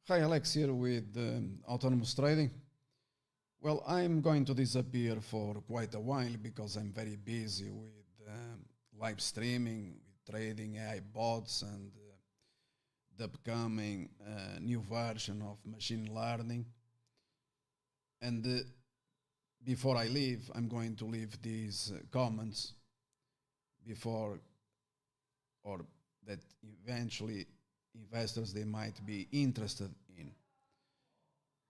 Hi, Alex here with Autonomous Trading. Well, I'm going to disappear for quite a while because I'm very busy with live streaming, with trading AI bots, and the upcoming new version of machine learning. And before I leave, I'm going to leave these comments before or that eventually investors they might be interested in.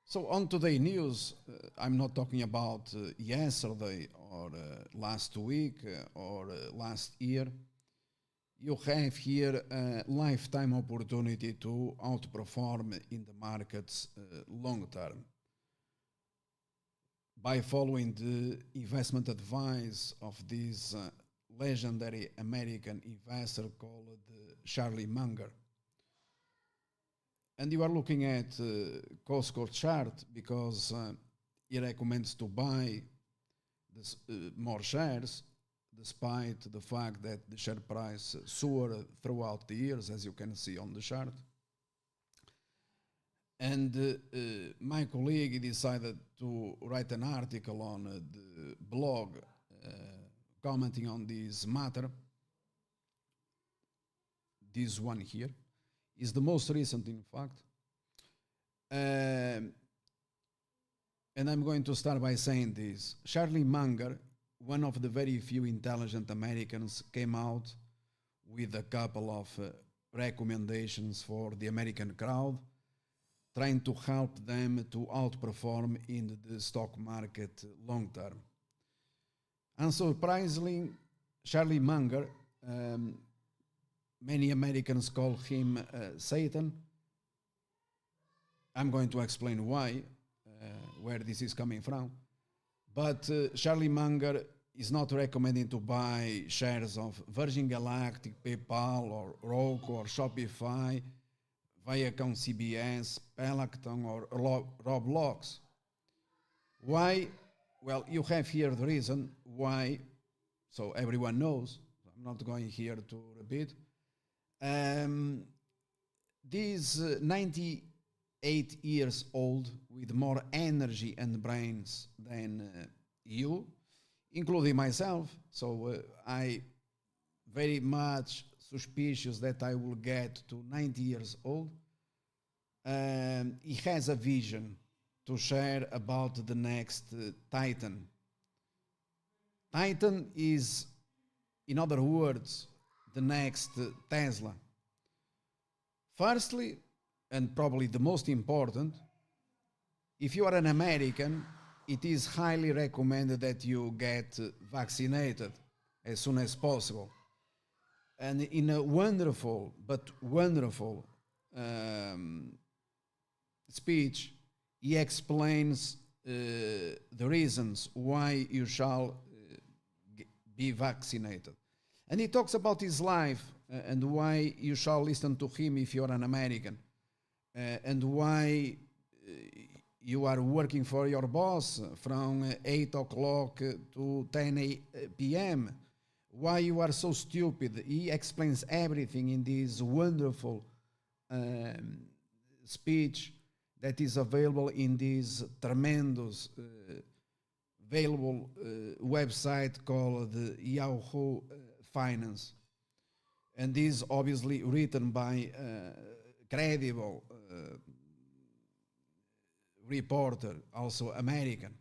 So on today news, I'm not talking about yesterday or last week or last year. You have here a lifetime opportunity to outperform in the markets long term by following the investment advice of this legendary American investor called Charlie Munger. And you are looking at Costco chart because he recommends to buy this, more shares despite the fact that the share price soared throughout the years, as you can see on the chart. And my colleague decided to write an article on the blog commenting on this matter. This one here is the most recent, in fact. And I'm going to start by saying this. Charlie Munger, one of the very few intelligent Americans, came out with a couple of recommendations for the American crowd, trying to help them to outperform in the stock market long term. Unsurprisingly, Charlie Munger, many Americans call him Satan. I'm going to explain why, where this is coming from. But Charlie Munger is not recommending to buy shares of Virgin Galactic, PayPal, or Roku, or Shopify, Viacom CBS, Peloton, or Roblox. Why? Well, you have here the reason why, so everyone knows. I'm not going here to repeat. These 98 years old with more energy and brains than you, including myself. So I very much suspicious that I will get to 90 years old. He has a vision to share about the next Titan. Titan is, in other words, the next Tesla. Firstly, and probably the most important, if you are an American, it is highly recommended that you get vaccinated as soon as possible. And in a wonderful, but wonderful speech, he explains the reasons why you shall be vaccinated. And he talks about his life and why you shall listen to him if you're an American, and why you are working for your boss from 8 o'clock to 10 p.m., why you are so stupid. He explains everything in this wonderful speech that is available in this tremendous available website called Yahoo Finance. And this obviously written by credible reporter, also American.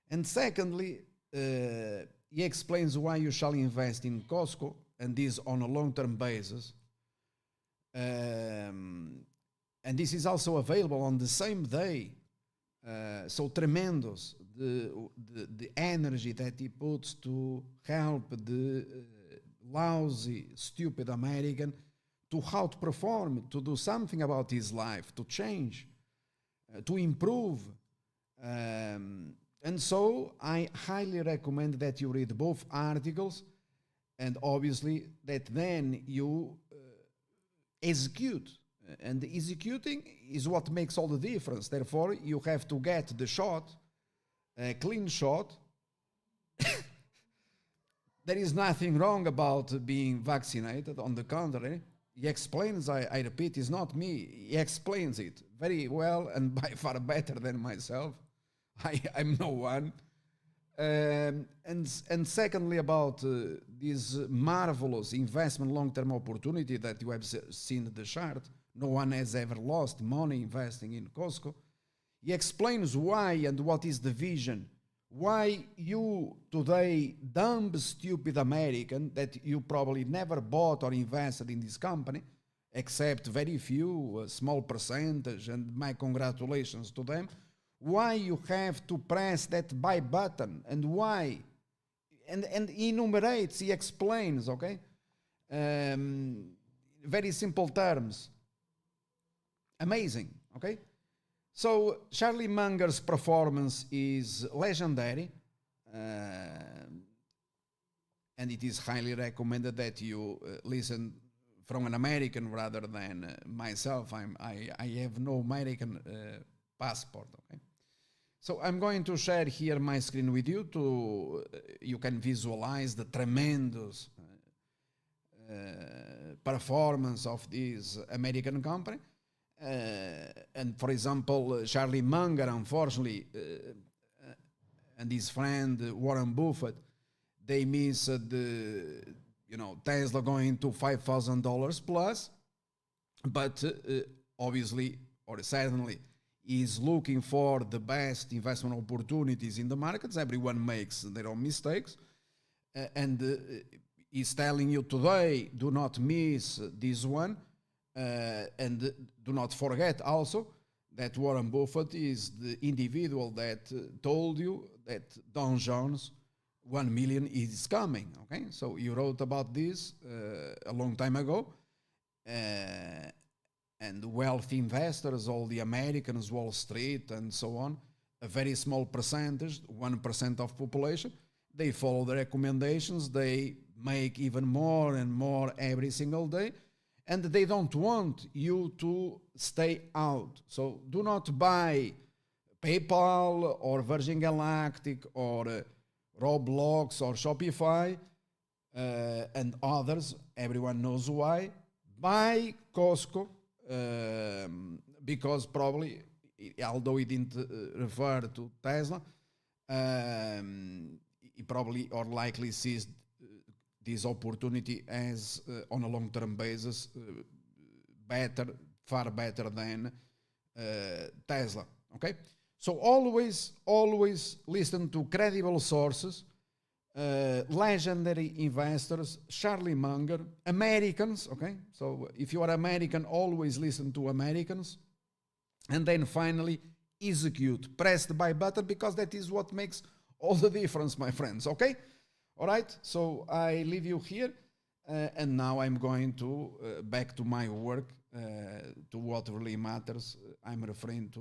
And secondly, he explains why you shall invest in Costco, and this on a long-term basis. And this is also available on the same day. So tremendous, the energy that he puts to help the lousy, stupid American to outperform, to do something about his life, to change, to improve. And so I highly recommend that you read both articles, and obviously that then you execute. And executing is what makes all the difference. Therefore, you have to get the shot, a clean shot. There is nothing wrong about being vaccinated. On the contrary, He explains, I repeat, it's not me. He explains it very well and by far better than myself. I'm no one. And secondly, about this marvelous investment long-term opportunity that you have seen in the chart, no one has ever lost money investing in Costco. He explains why and what is the vision. Why you today, dumb, stupid American, that you probably never bought or invested in this company, except very few, a small percentage, and my congratulations to them, why you have to press that buy button and why. And he enumerates, he explains, okay? Very simple terms. Amazing, okay? So Charlie Munger's performance is legendary, and it is highly recommended that you listen from an American rather than myself. I have no American passport. Okay, so I'm going to share here my screen with you to you can visualize the tremendous performance of this American company. And for example, Charlie Munger, unfortunately, and his friend Warren Buffett, they missed Tesla going to $5,000 plus, but obviously or certainly is looking for the best investment opportunities in the markets. Everyone makes their own mistakes, and is telling you today, do not miss this one. And do not forget also that Warren Buffett is the individual that told you that Don Jones 1 million is coming. Okay, so you wrote about this a long time ago, and wealthy investors, all the Americans, Wall Street, and so on, a very small percentage, 1% of population, they follow the recommendations. They make even more and more every single day. And they don't want you to stay out. So do not buy PayPal or Virgin Galactic or Roblox or Shopify and others. Everyone knows why. Buy Costco because probably, although he didn't refer to Tesla, he probably or likely sees this opportunity as on a long-term basis far better than Tesla. Okay, so always listen to credible sources, legendary investors, Charlie Munger, Americans. Okay, so if you are American, always listen to Americans, and then finally execute. Press the buy button because that is what makes all the difference, my friends. Okay. All right, so I leave you here, and now I'm going to back to my work, to what really matters. I'm referring to